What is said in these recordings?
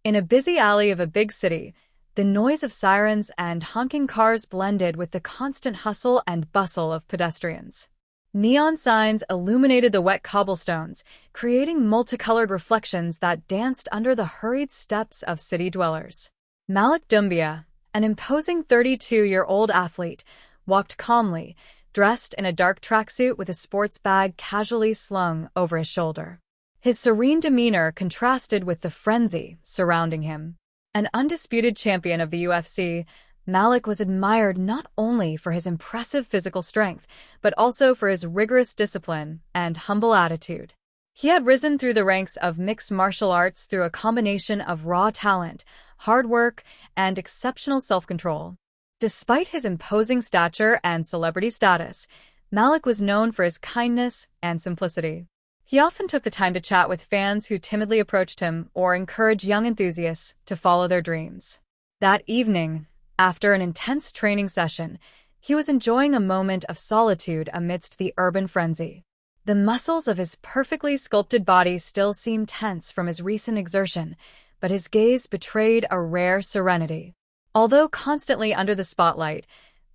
In a busy alley of a big city, the noise of sirens and honking cars blended with the constant hustle and bustle of pedestrians. Neon signs illuminated the wet cobblestones, creating multicolored reflections that danced under the hurried steps of city dwellers. Malik Doumbia, an imposing 32-year-old athlete, walked calmly, dressed in a dark tracksuit with a sports bag casually slung over his shoulder. His serene demeanor contrasted with the frenzy surrounding him. An undisputed champion of the UFC, Malik was admired not only for his impressive physical strength, but also for his rigorous discipline and humble attitude. He had risen through the ranks of mixed martial arts through a combination of raw talent, hard work, and exceptional self-control. Despite his imposing stature and celebrity status, Malik was known for his kindness and simplicity. He often took the time to chat with fans who timidly approached him or encourage young enthusiasts to follow their dreams. That evening, after an intense training session, he was enjoying a moment of solitude amidst the urban frenzy. The muscles of his perfectly sculpted body still seemed tense from his recent exertion, but his gaze betrayed a rare serenity. Although constantly under the spotlight,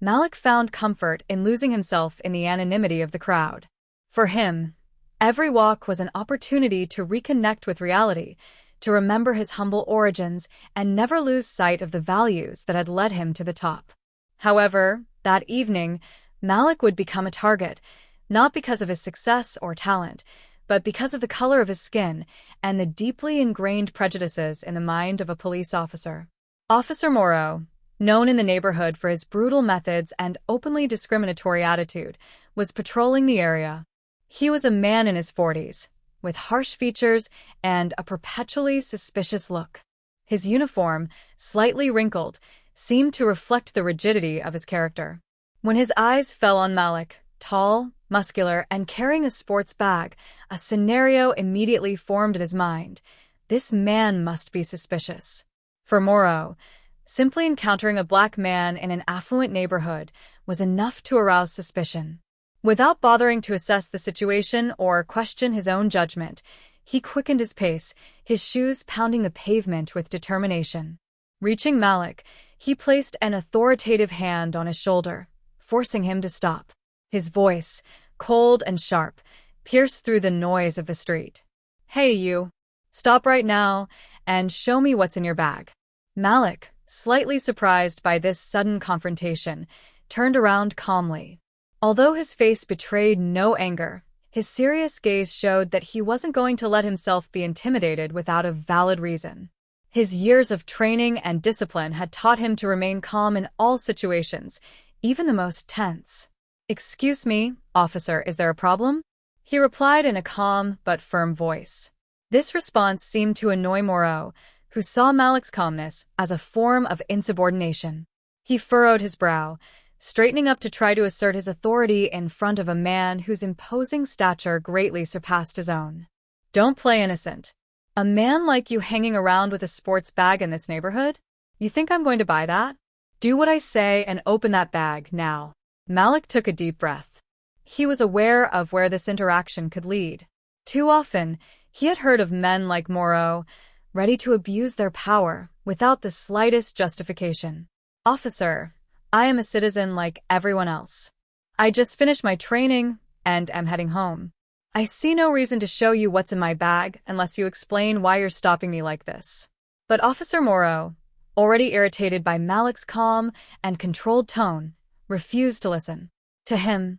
Malik found comfort in losing himself in the anonymity of the crowd. For him, every walk was an opportunity to reconnect with reality, to remember his humble origins, and never lose sight of the values that had led him to the top. However, that evening, Malik would become a target, not because of his success or talent, but because of the color of his skin and the deeply ingrained prejudices in the mind of a police officer. Officer Morrow, known in the neighborhood for his brutal methods and openly discriminatory attitude, was patrolling the area. He was a man in his 40s, with harsh features and a perpetually suspicious look. His uniform, slightly wrinkled, seemed to reflect the rigidity of his character. When his eyes fell on Malik, tall, muscular, and carrying a sports bag, a scenario immediately formed in his mind. This man must be suspicious. For Morrow, simply encountering a black man in an affluent neighborhood was enough to arouse suspicion. Without bothering to assess the situation or question his own judgment, he quickened his pace, his shoes pounding the pavement with determination. Reaching Malik, he placed an authoritative hand on his shoulder, forcing him to stop. His voice, cold and sharp, pierced through the noise of the street. "Hey, you! Stop right now and show me what's in your bag." Malik, slightly surprised by this sudden confrontation, turned around calmly. Although his face betrayed no anger, his serious gaze showed that he wasn't going to let himself be intimidated without a valid reason. His years of training and discipline had taught him to remain calm in all situations, even the most tense. "Excuse me, officer, is there a problem?" he replied in a calm but firm voice. This response seemed to annoy Morrow, who saw Malik's calmness as a form of insubordination. He furrowed his brow, straightening up to try to assert his authority in front of a man whose imposing stature greatly surpassed his own. "Don't play innocent. A man like you hanging around with a sports bag in this neighborhood? You think I'm going to buy that? Do what I say and open that bag now." Malik took a deep breath. He was aware of where this interaction could lead. Too often, he had heard of men like Morrow, ready to abuse their power without the slightest justification. "Officer, I am a citizen like everyone else. I just finished my training and am heading home. I see no reason to show you what's in my bag unless you explain why you're stopping me like this." But Officer Morrow, already irritated by Malik's calm and controlled tone, refused to listen. To him,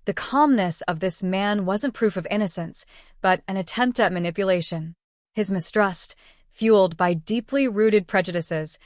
the calmness of this man wasn't proof of innocence, but an attempt at manipulation. His mistrust, fueled by deeply rooted prejudices,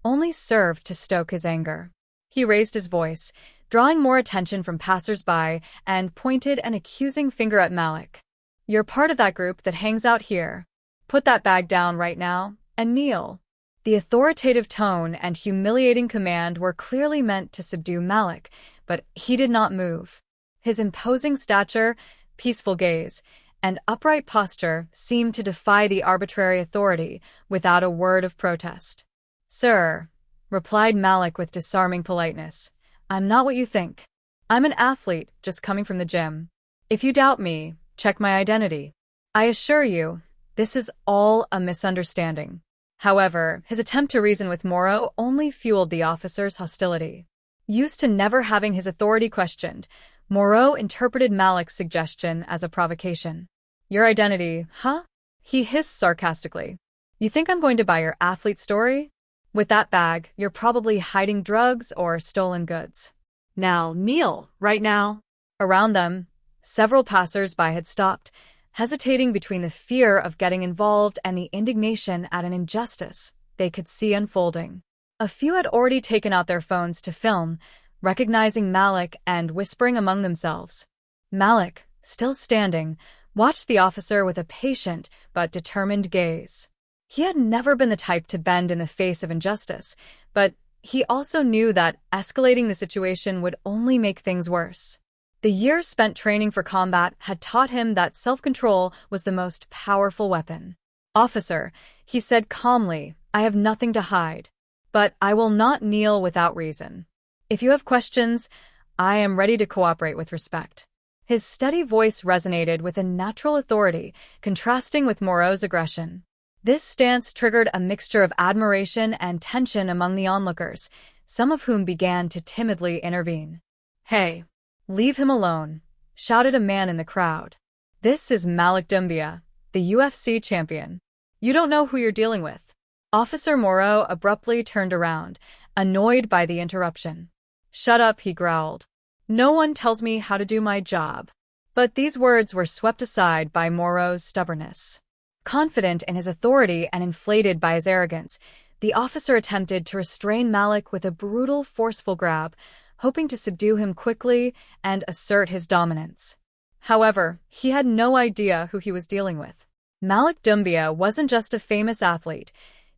only served to stoke his anger. He raised his voice, drawing more attention from passers-by, and pointed an accusing finger at Malik. "You're part of that group that hangs out here. Put that bag down right now and kneel." The authoritative tone and humiliating command were clearly meant to subdue Malik, but he did not move. His imposing stature, peaceful gaze, and upright posture seemed to defy the arbitrary authority without a word of protest. "Sir," replied Malik with disarming politeness, "I'm not what you think. I'm an athlete just coming from the gym. If you doubt me, check my identity. I assure you, this is all a misunderstanding." However, his attempt to reason with Morrow only fueled the officer's hostility. Used to never having his authority questioned, Morrow interpreted Malik's suggestion as a provocation. "Your identity, huh?" he hissed sarcastically. "You think I'm going to buy your athlete story? With that bag, you're probably hiding drugs or stolen goods. Now, kneel, right now." Around them, several passers-by had stopped, hesitating between the fear of getting involved and the indignation at an injustice they could see unfolding. A few had already taken out their phones to film, recognizing Malik and whispering among themselves. Malik, still standing, watched the officer with a patient but determined gaze. He had never been the type to bend in the face of injustice, but he also knew that escalating the situation would only make things worse. The years spent training for combat had taught him that self-control was the most powerful weapon. "Officer," he said calmly, "I have nothing to hide. But I will not kneel without reason. If you have questions, I am ready to cooperate with respect." His steady voice resonated with a natural authority, contrasting with Morrow's aggression. This stance triggered a mixture of admiration and tension among the onlookers, some of whom began to timidly intervene. "Hey, leave him alone," shouted a man in the crowd. "This is Malik Doumbia, the UFC champion. You don't know who you're dealing with." Officer Morrow abruptly turned around, annoyed by the interruption. "Shut up," he growled. "No one tells me how to do my job." But these words were swept aside by Morrow's stubbornness. Confident in his authority and inflated by his arrogance, the officer attempted to restrain Malik with a brutal, forceful grab, hoping to subdue him quickly and assert his dominance. However, he had no idea who he was dealing with. Malik Doumbia wasn't just a famous athlete.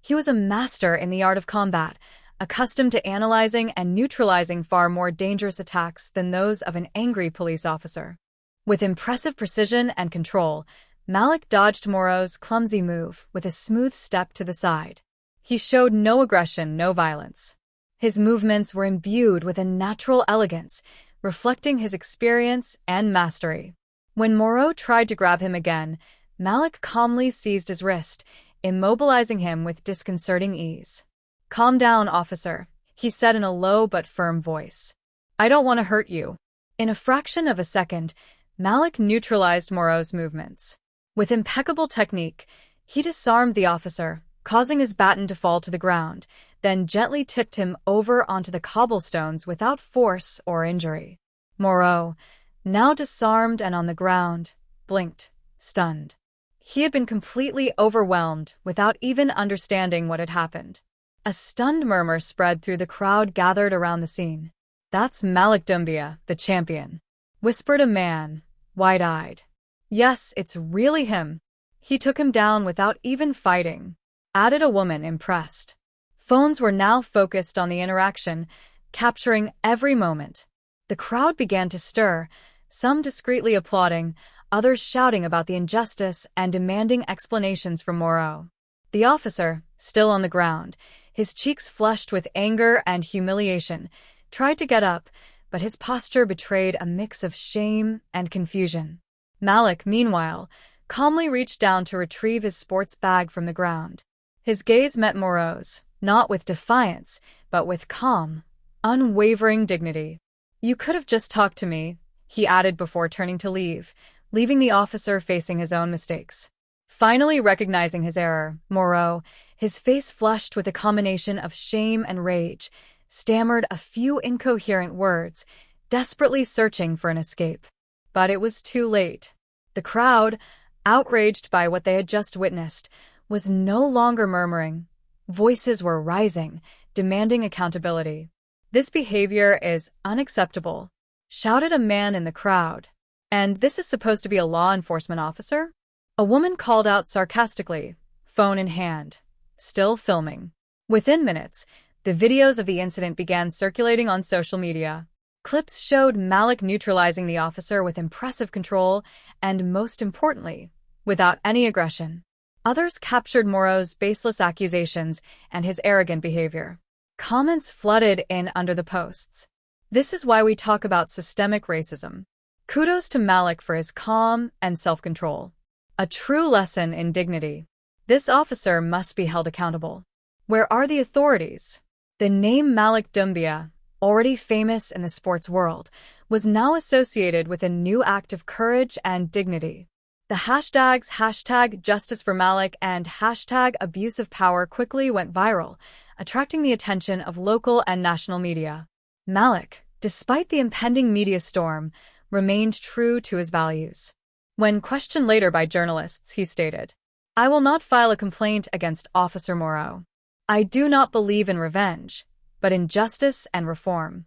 He was a master in the art of combat, accustomed to analyzing and neutralizing far more dangerous attacks than those of an angry police officer. With impressive precision and control, Malik dodged Morrow's clumsy move with a smooth step to the side. He showed no aggression, no violence. His movements were imbued with a natural elegance, reflecting his experience and mastery. When Morrow tried to grab him again, Malik calmly seized his wrist, immobilizing him with disconcerting ease. "Calm down, officer," he said in a low but firm voice. "I don't want to hurt you." In a fraction of a second, Malik neutralized Morrow's movements. With impeccable technique, he disarmed the officer, causing his baton to fall to the ground, then gently tipped him over onto the cobblestones without force or injury. Morrow, now disarmed and on the ground, blinked, stunned. He had been completely overwhelmed without even understanding what had happened. A stunned murmur spread through the crowd gathered around the scene. "That's Malik Doumbia, the champion," whispered a man, wide-eyed. "Yes, it's really him. He took him down without even fighting," added a woman, impressed. Phones were now focused on the interaction, capturing every moment. The crowd began to stir, some discreetly applauding, others shouting about the injustice and demanding explanations from Morrow. The officer, still on the ground, his cheeks flushed with anger and humiliation, tried to get up, but his posture betrayed a mix of shame and confusion. Malik, meanwhile, calmly reached down to retrieve his sports bag from the ground. His gaze met Morrow's, not with defiance, but with calm, unwavering dignity. "You could have just talked to me," he added before turning to leave, leaving the officer facing his own mistakes. Finally recognizing his error, Morrow, his face flushed with a combination of shame and rage, stammered a few incoherent words, desperately searching for an escape. But it was too late. The crowd, outraged by what they had just witnessed, was no longer murmuring. Voices were rising, demanding accountability. "This behavior is unacceptable," shouted a man in the crowd. "And this is supposed to be a law enforcement officer?" A woman called out sarcastically, phone in hand, still filming. Within minutes, the videos of the incident began circulating on social media. Clips showed Malik neutralizing the officer with impressive control and, most importantly, without any aggression. Others captured Morrow's baseless accusations and his arrogant behavior. Comments flooded in under the posts. "This is why we talk about systemic racism." "Kudos to Malik for his calm and self-control. A true lesson in dignity." This officer must be held accountable. Where are the authorities? The name Malik Doumbia, already famous in the sports world, was now associated with a new act of courage and dignity. The hashtags #JusticeForMalik and #AbuseOfPower quickly went viral, attracting the attention of local and national media. Malik, despite the impending media storm, remained true to his values. When questioned later by journalists, he stated, "I will not file a complaint against Officer Moreau. I do not believe in revenge, but in justice and reform.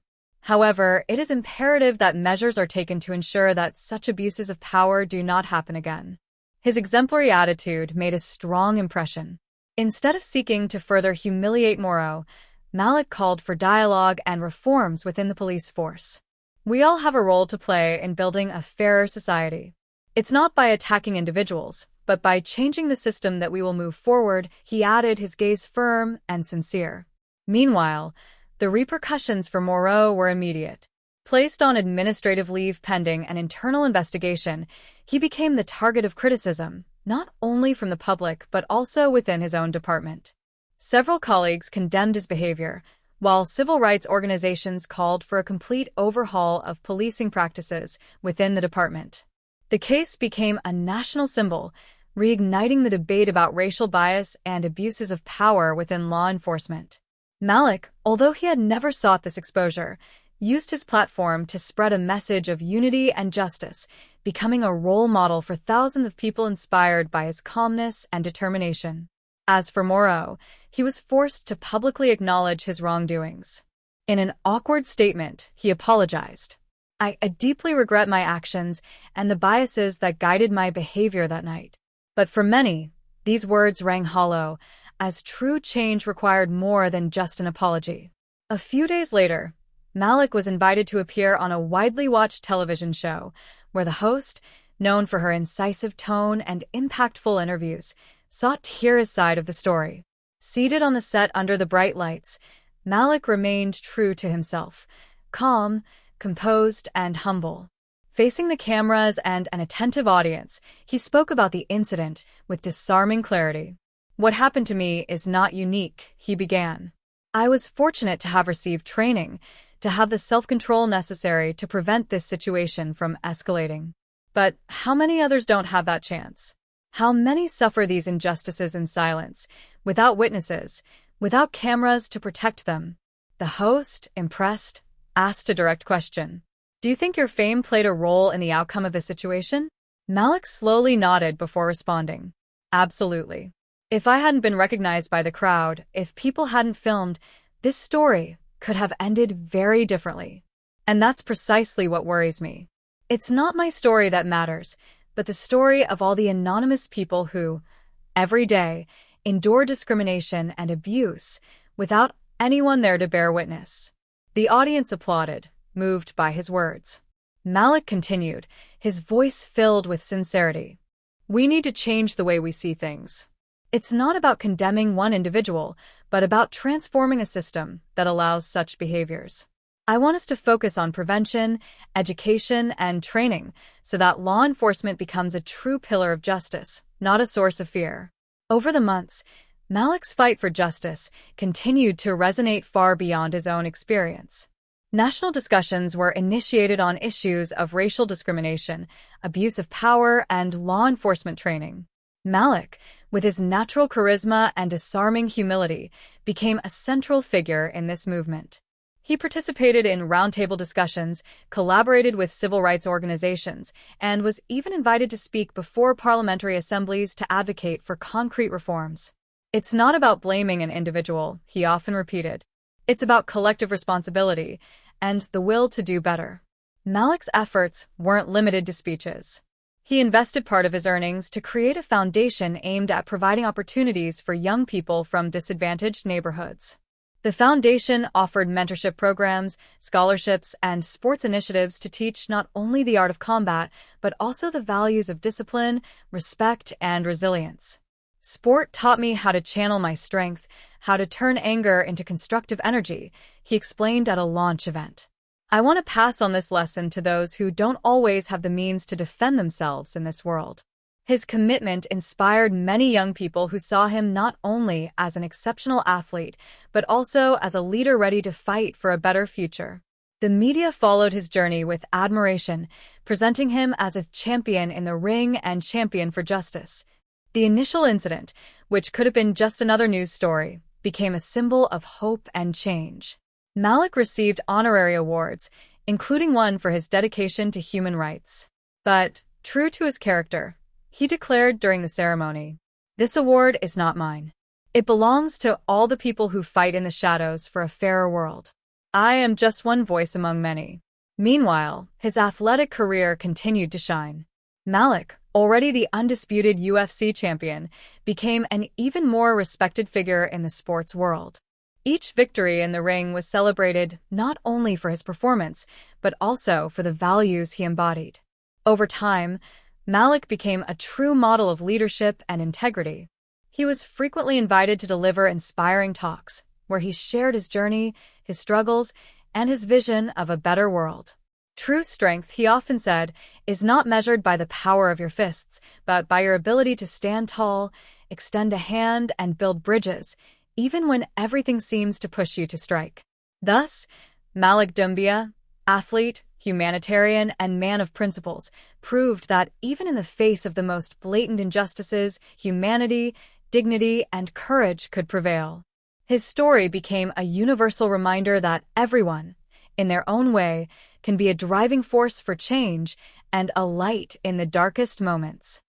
However, it is imperative that measures are taken to ensure that such abuses of power do not happen again." His exemplary attitude made a strong impression. Instead of seeking to further humiliate Moreau, Malik called for dialogue and reforms within the police force. "We all have a role to play in building a fairer society. It's not by attacking individuals, but by changing the system that we will move forward," he added, his gaze firm and sincere. Meanwhile, the repercussions for Moreau were immediate. Placed on administrative leave pending an internal investigation, he became the target of criticism, not only from the public but also within his own department. Several colleagues condemned his behavior, while civil rights organizations called for a complete overhaul of policing practices within the department. The case became a national symbol, reigniting the debate about racial bias and abuses of power within law enforcement. Malik, although he had never sought this exposure, used his platform to spread a message of unity and justice, becoming a role model for thousands of people inspired by his calmness and determination. As for Moreau, he was forced to publicly acknowledge his wrongdoings. In an awkward statement, he apologized. I deeply regret my actions and the biases that guided my behavior that night." But for many, these words rang hollow, as true change required more than just an apology. A few days later, Malik was invited to appear on a widely watched television show, where the host, known for her incisive tone and impactful interviews, sought to hear his side of the story. Seated on the set under the bright lights, Malik remained true to himself, calm, composed, and humble. Facing the cameras and an attentive audience, he spoke about the incident with disarming clarity. "What happened to me is not unique," he began. "I was fortunate to have received training, to have the self-control necessary to prevent this situation from escalating. But how many others don't have that chance? How many suffer these injustices in silence, without witnesses, without cameras to protect them?" The host, impressed, asked a direct question. "Do you think your fame played a role in the outcome of this situation?" Malik slowly nodded before responding. "Absolutely. If I hadn't been recognized by the crowd, if people hadn't filmed, this story could have ended very differently. And that's precisely what worries me. It's not my story that matters, but the story of all the anonymous people who, every day, endure discrimination and abuse without anyone there to bear witness." The audience applauded, moved by his words. Malik continued, his voice filled with sincerity. "We need to change the way we see things. It's not about condemning one individual, but about transforming a system that allows such behaviors. I want us to focus on prevention, education, and training so that law enforcement becomes a true pillar of justice, not a source of fear." Over the months, Malik's fight for justice continued to resonate far beyond his own experience. National discussions were initiated on issues of racial discrimination, abuse of power, and law enforcement training. Malik, with his natural charisma and disarming humility, became a central figure in this movement. He participated in roundtable discussions, collaborated with civil rights organizations, and was even invited to speak before parliamentary assemblies to advocate for concrete reforms. "It's not about blaming an individual," he often repeated. "It's about collective responsibility and the will to do better." Malik's efforts weren't limited to speeches. He invested part of his earnings to create a foundation aimed at providing opportunities for young people from disadvantaged neighborhoods. The foundation offered mentorship programs, scholarships, and sports initiatives to teach not only the art of combat, but also the values of discipline, respect, and resilience. "Sport taught me how to channel my strength, how to turn anger into constructive energy," he explained at a launch event. "I want to pass on this lesson to those who don't always have the means to defend themselves in this world." His commitment inspired many young people who saw him not only as an exceptional athlete, but also as a leader ready to fight for a better future. The media followed his journey with admiration, presenting him as a champion in the ring and champion for justice. The initial incident, which could have been just another news story, became a symbol of hope and change. Malik received honorary awards, including one for his dedication to human rights. But, true to his character, he declared during the ceremony, "This award is not mine. It belongs to all the people who fight in the shadows for a fairer world. I am just one voice among many." Meanwhile, his athletic career continued to shine. Malik, already the undisputed UFC champion, became an even more respected figure in the sports world. Each victory in the ring was celebrated not only for his performance, but also for the values he embodied. Over time, Malik became a true model of leadership and integrity. He was frequently invited to deliver inspiring talks, where he shared his journey, his struggles, and his vision of a better world. True strength, he often said, is not measured by the power of your fists, but by your ability to stand tall, extend a hand, and build bridges, even when everything seems to push you to strike. Thus, Malik Doumbia, athlete, humanitarian, and man of principles, proved that even in the face of the most blatant injustices, humanity, dignity, and courage could prevail. His story became a universal reminder that everyone, in their own way, can be a driving force for change and a light in the darkest moments.